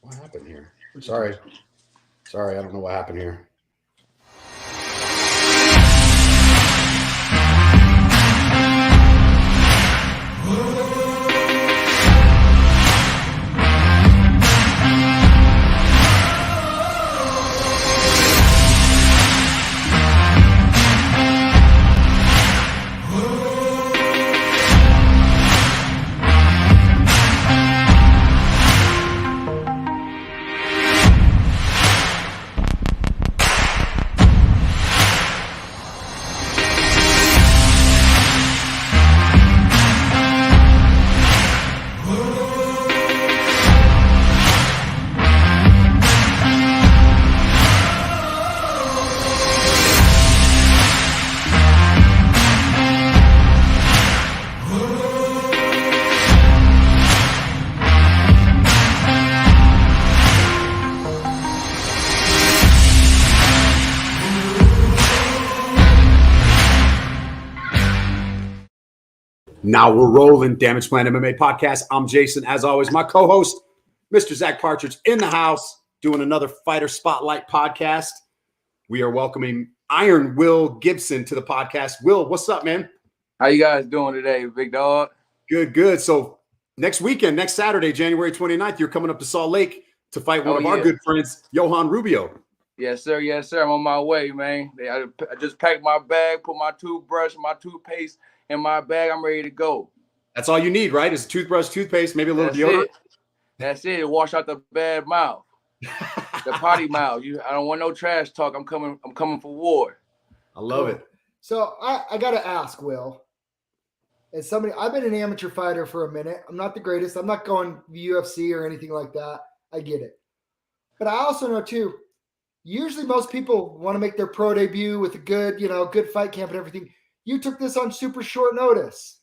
What happened here? Sorry, I don't know what happened here. Now we're rolling. Damage Plan MMA podcast. I'm Jason. As always, my co-host, Mr. Zack Partridge, in the house, doing another Fighter Spotlight podcast. We are welcoming Iron Will Gibson to the podcast. Will, what's up, man? How you guys doing today, big dog? Good. So next weekend, next Saturday, January 29th, you're coming up to Salt Lake to fight one of our good friends, Johan Rubio. Yes, sir. I'm on my way, man. I just packed my bag, put my toothbrush, my toothpaste in my bag. I'm ready to go. That's all you need, right? Is a toothbrush, toothpaste, maybe a little deodorant. That's it. Wash out the bad mouth, the potty mouth. I don't want no trash talk. I'm coming for war. I love it. So I got to ask, Will, as somebody, I've been an amateur fighter for a minute. I'm not the greatest. I'm not going UFC or anything like that. I get it. But I also know too, usually most people want to make their pro debut with a good fight camp and everything. You took this on super short notice.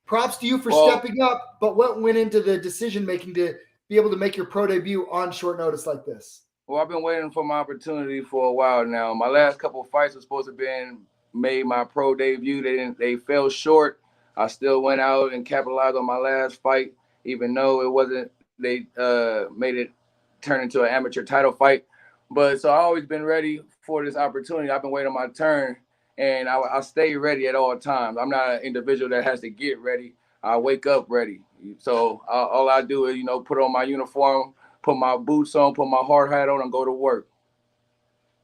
Props to you for stepping up, but what went into the decision-making to be able to make your pro debut on short notice like this? Well, I've been waiting for my opportunity for a while now. My last couple of fights were supposed to have been made my pro debut. They fell short. I still went out and capitalized on my last fight, even though it wasn't, they made it turn into an amateur title fight. But so I've always been ready for this opportunity. I've been waiting on my turn. And I stay ready at all times. I'm not an individual that has to get ready. I wake up ready. So all I do is, put on my uniform, put my boots on, put my hard hat on, and go to work.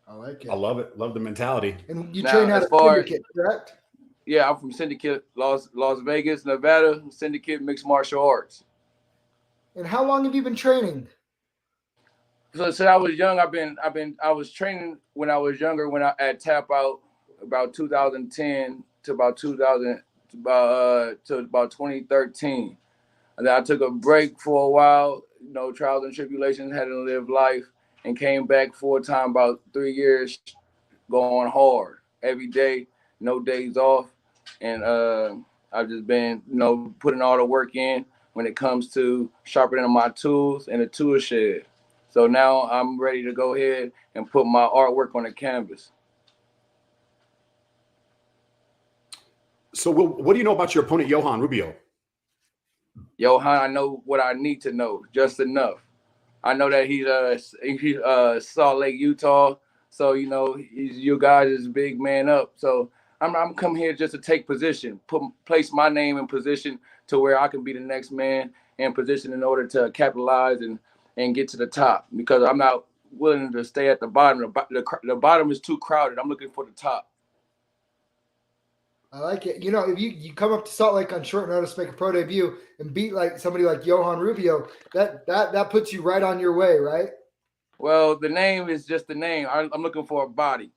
I like it. I love it. Love the mentality. And you train out of Syndicate, correct? Yeah, I'm from Syndicate, Las Vegas, Nevada. Syndicate Mixed Martial Arts. And how long have you been training? So since I was young, I was training when I was younger. When I at Tap Out. About 2010 to about 2013, and then I took a break for a while. Trials and tribulations, had to live life, and came back full time about 3 years, going hard every day, no days off, and I've just been putting all the work in when it comes to sharpening my tools in the tool shed. So now I'm ready to go ahead and put my artwork on the canvas. So, what do you know about your opponent, Johan Rubio? Johan, I know what I need to know, just enough. I know that he's Salt Lake, Utah. So, he's you guys' big man up. So I'm come here just to take position, place my name in position to where I can be the next man in position in order to capitalize and get to the top, because I'm not willing to stay at the bottom. The bottom is too crowded. I'm looking for the top. I like it. If you come up to Salt Lake on short notice, make a pro debut, and beat somebody like Johan Rubio, that puts you right on your way, right? Well, the name is just the name. I'm looking for a body.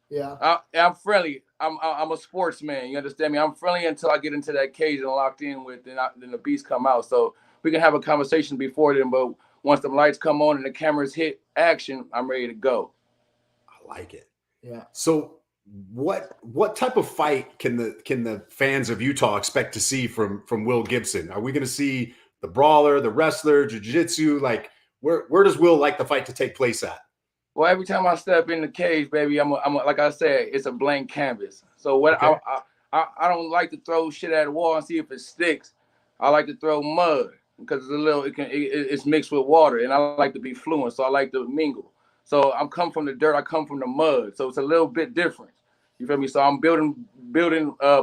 Yeah. I'm friendly. I'm a sportsman. You understand me? I'm friendly until I get into that cage and locked in with, then the beast come out. So we can have a conversation before then, but once the lights come on and the cameras hit action, I'm ready to go. I like it. Yeah. So what type of fight can the fans of Utah expect to see from Will Gibson? Are we going to see the brawler, the wrestler, jiu-jitsu? Like where does Will like the fight to take place at? Well, every time I step in the cage, baby, I'm like I said, it's a blank canvas. So what okay. I don't like to throw shit at the wall and see if it sticks. I like to throw mud because it's mixed with water, and I like to be fluent, so I like to mingle. So I'm come from the dirt, I come from the mud, so it's a little bit different. You feel me? So I'm building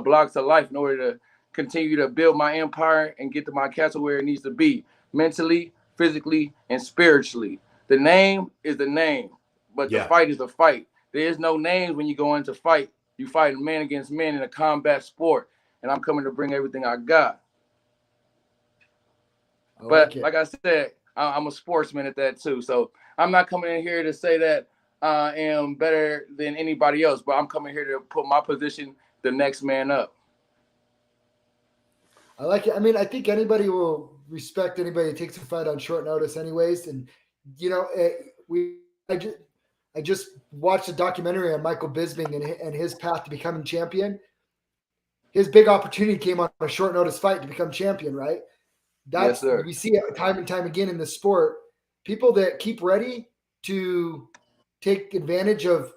blocks of life in order to continue to build my empire and get to my castle where it needs to be, mentally, physically, and spiritually. The name is the name, but the fight is the fight. There is no names when you go into fight. You fight man against man in a combat sport, and I'm coming to bring everything I got. But like I said, I'm a sportsman at that too. So I'm not coming in here to say that I am better than anybody else, but I'm coming here to put my position the next man up. I like it. I mean, I think anybody will respect anybody that takes a fight on short notice, anyways. And I just watched a documentary on Michael Bisping and his path to becoming champion. His big opportunity came on a short notice fight to become champion, right? Yes, sir. We see it time and time again in the sport. People that keep ready to take advantage of,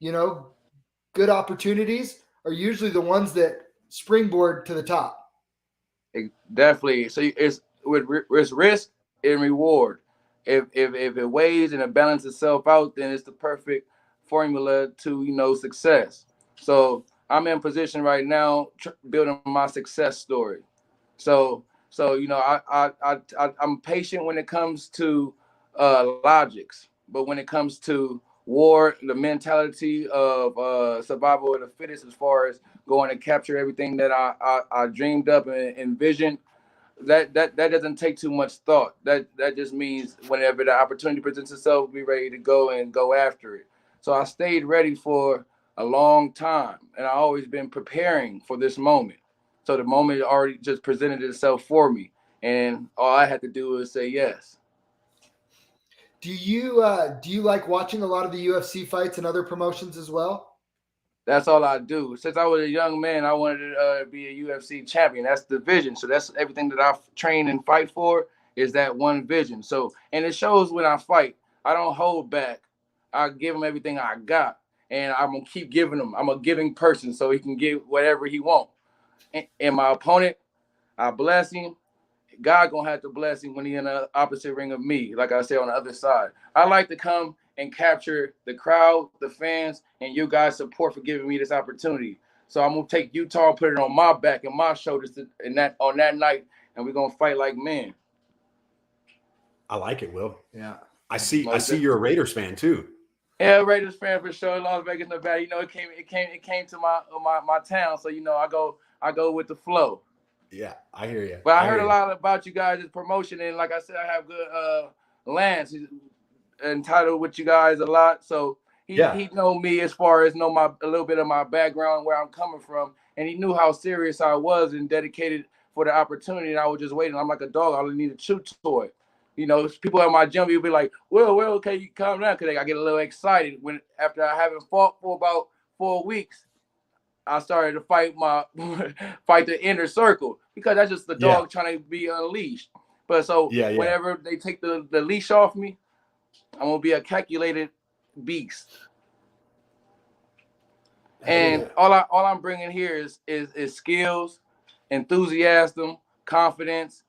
good opportunities are usually the ones that springboard to the top. Definitely. So it's risk and reward. If it weighs and it balances itself out, then it's the perfect formula to success. So I'm in position right now building my success story. So I'm patient when it comes to logics, but when it comes to war, the mentality of survival of the fittest, as far as going to capture everything that I dreamed up and envisioned, that doesn't take too much thought. That just means whenever the opportunity presents itself, be ready to go and go after it. So I stayed ready for a long time, and I always been preparing for this moment. So the moment already just presented itself for me, and all I had to do was say yes. Do you like watching a lot of the UFC fights and other promotions as well? That's all I do. Since I was a young man, I wanted to be a UFC champion. That's the vision. So that's everything that I train and fight for is that one vision. So, and it shows when I fight. I don't hold back. I give him everything I got, and I'm gonna keep giving him. I'm a giving person, so he can get whatever he wants. And my opponent, I bless him. God gonna have to bless him when he in the opposite ring of me, like I said, on the other side. I like to come and capture the crowd, the fans, and you guys' support for giving me this opportunity. So I'm gonna take Utah, put it on my back and my shoulders, on that night, and we're gonna fight like men. I like it, Will. Yeah, I see you're a Raiders fan too. Yeah, Raiders fan for sure. Las Vegas, Nevada. It came to my town, so I go with the flow. Yeah, I hear you. But I heard a lot about you guys' promotion, and like I said, I have good Lance. He's entitled with you guys a lot, so he know me as far as know a little bit of my background, where I'm coming from, and he knew how serious I was and dedicated for the opportunity. And I was just waiting. I'm like a dog. I only need a chew toy. People at my gym will be like, well, okay, you calm down, because I get a little excited when after I haven't fought for about 4 weeks. I started to fight the inner circle, because that's just the dog trying to be unleashed. But so whenever they take the leash off me, I'm gonna be a calculated beast. And all I'm bringing here is skills, enthusiasm, confidence,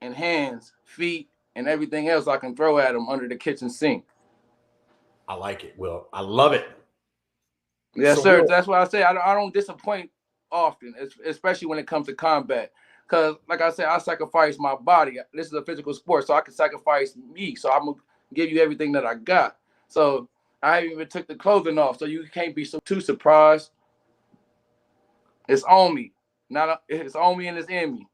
and hands, feet, and everything else I can throw at them under the kitchen sink. I like it, Will. I love it. Yes, sir. That's why I say I don't disappoint often, especially when it comes to combat. Because, like I said, I sacrifice my body. This is a physical sport, so I can sacrifice me. So I'm going to give you everything that I got. So I haven't even took the clothing off, so you can't be too surprised. It's on me. It's on me and it's in me.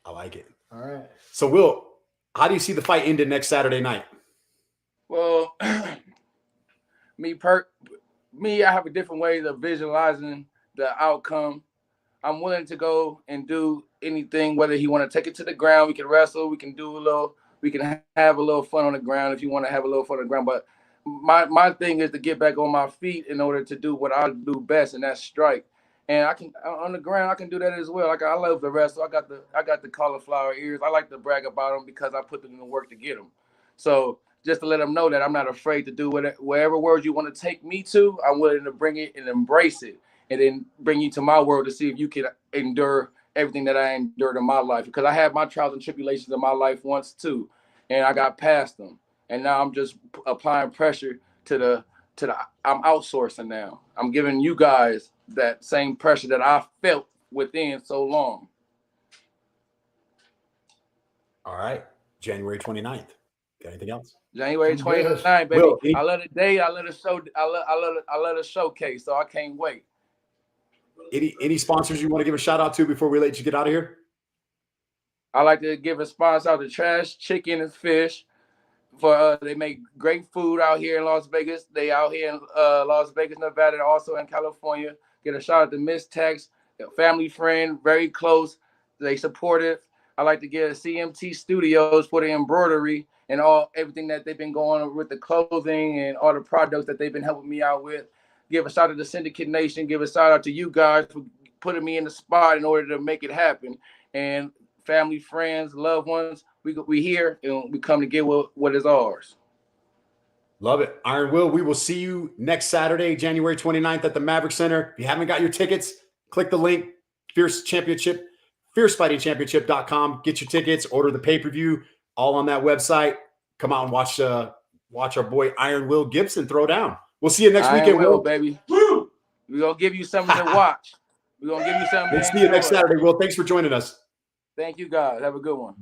I like it. All right. So, Will, how do you see the fight ending next Saturday night? Well, I have a different way of visualizing the outcome. I'm willing to go and do anything, whether he want to take it to the ground, we can wrestle, we can have a little fun on the ground if you want to have a little fun on the ground. But my thing is to get back on my feet in order to do what I do best, and that's strike. And I can on the ground, I can do that as well. Like I love the wrestle. I got the cauliflower ears. I like to brag about them because I put them in the work to get them. So just to let them know that I'm not afraid to do whatever words you want to take me to, I'm willing to bring it and embrace it. and then bring you to my world to see if you can endure everything that I endured in my life. Because I had my trials and tribulations in my life once too, and I got past them. And now I'm just applying pressure to the I'm outsourcing now. I'm giving you guys that same pressure that I felt within so long. All right. January 29th. Got anything else? January 29th, baby. Will, I love the day. I love the show. I love the showcase. So I can't wait. Any sponsors you want to give a shout out to before we let you get out of here? I like to give a sponsor out to Trash Chicken and Fish. For they make great food out here in Las Vegas. They out here in Las Vegas, Nevada, and also in California. Get a shout out to Miss Tex, a family friend, very close. They support it. I like to get CMT Studios for the embroidery and everything that they've been going on with the clothing and all the products that they've been helping me out with. Give a shout out to Syndicate Nation. Give a shout out to you guys for putting me in the spot in order to make it happen. And family, friends, loved ones, we here and we come to get what is ours. Love it. Iron Will, we will see you next Saturday, January 29th at the Maverick Center. If you haven't got your tickets, click the link, fiercefightingchampionship.com. Get your tickets, order the pay-per-view, all on that website. Come out and watch our boy Iron Will Gibson throw down. We'll see you next weekend, Will, baby. We're going to give you something to watch. We're going to give you something. We'll see you next Saturday, Will. Thanks for joining us. Thank you, guys. Have a good one.